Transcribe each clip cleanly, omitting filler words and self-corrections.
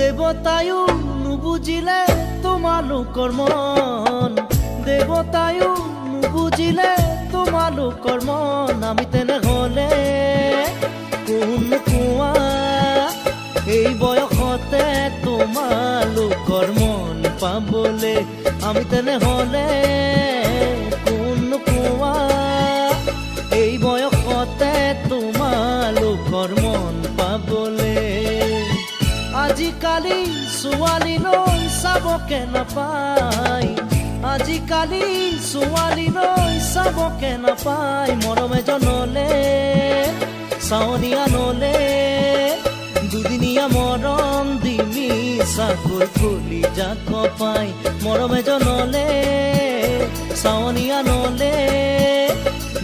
দেবতায়ো নুবুজিলে তোমালোকৰ মন, দেবতায়ো নুবুজিলে তোমালোকৰ মন, আমি তেনেহ'লে কোন কোৱা এই বয়সতে তোমালোকৰ মন পাবলে, আমি তেনেহ'লে কোন কোৱা এই বয়সতে তোমালোকৰ মন পাবলে। আজিকালি ছোৱালীলৈ চাবকে নাপায়, আজিকালি ছোৱালীলৈ চাবকে নাপায়, মৰম এজনলে চাৱনি আনলে দুদিনীয়া মৰম দি মিছাকৈ খুলি জাক পাই, মৰম এজনলে চাৱনি আনলে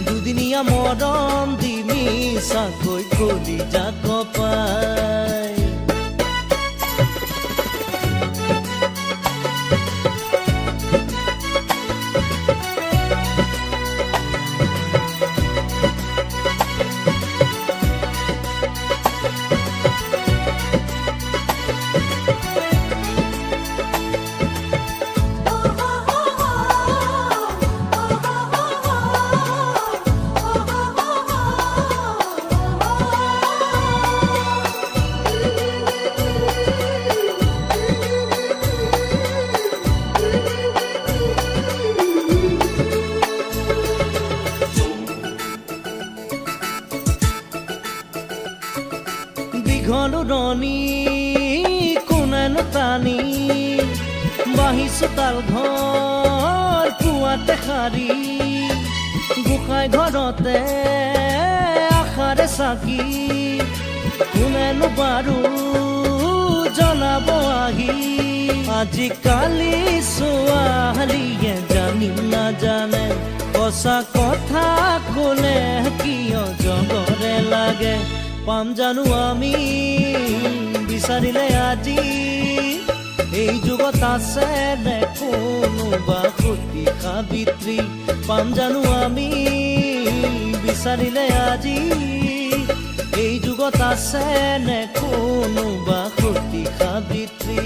দুদিনীয়া মৰম দি মিছাকৈ খুলি জাক পাই। ঘনৰণী কোনেনো টানি বাঢ়িছো তাল ঘৰ পুৱাতে সাৰি, গোসাঁই ঘৰতে আশাৰে চাকি, কোনেনো বাৰু জনাব আহি, আজিকালি ছোৱালীয়ে জানি নাজানে সঁচা কথা ক'লে কিয় জগৰে লাগে, পাম জানো আমি বিচাৰিলে আজি এই যুগত আছে নে কোনোবা সতী সাবিত্ৰী, পাম জানো আমি বিচাৰিলে আজি এই যুগত আছে নে কোনোবা সতী সাবিত্ৰী।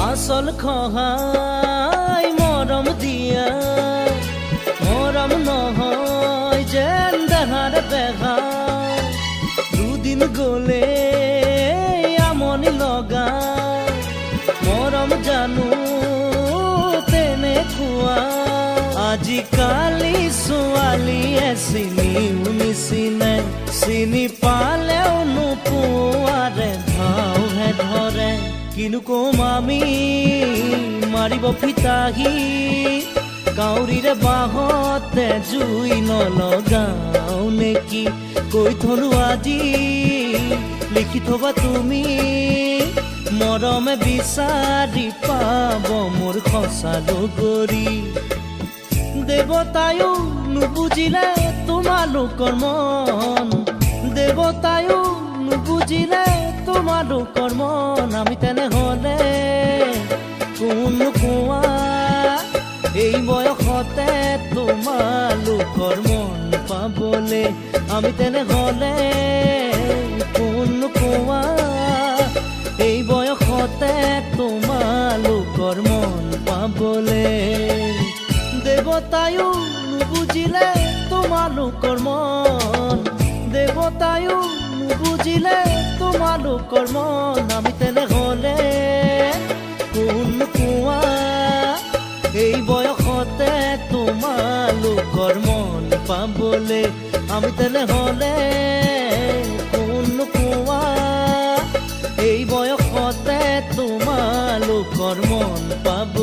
আচল সহায় মৰম দিয়া, মৰম নহয় যেন দেহাৰ বেহা, দুদিন গ'লে আমনি লগা, মৰম জানো তেনেকুৱা, আজিকালি ছোৱালীয়ে চিনিও নিচিনে, চিনি পালেও নোপোৱাৰে ধাওহে ধৰে, কিনো কম আমি মাৰিব ফিতাহি, কাউৰীৰে বাঁহতে জুই নলগাও নেকি, কৈ থলো আজি লিখি থবা তুমি, মৰমে বিচাৰি পাব মোৰ সঁচা ডগৰী। দেৱতায়ো নুবুজিলে তোমালোকৰ মন, দেৱতায়ো নুবুজিলে তোমালোকৰ মন, আমি তেনেহ'লে কোন কোৱা এই বয়সতে তোমালোকৰ মন পাবলে, আমি তেনেহ'লে কোন কোৱা এই বয়সতে তোমালোকৰ মন পাবলে। দেৱতায়ো নুবুজিলে তোমালোকৰ মন, দেৱ দেৱতায়ো নুবুজিলে তোমালোকৰ মন আমি তেনেহ'লে কোন কোৱা এই বয়সতে তোমালোকৰ মন পাবলে আমি তেনেহ'লে কোন কোৱা এই বয়সতে তোমালোকৰ মন পাব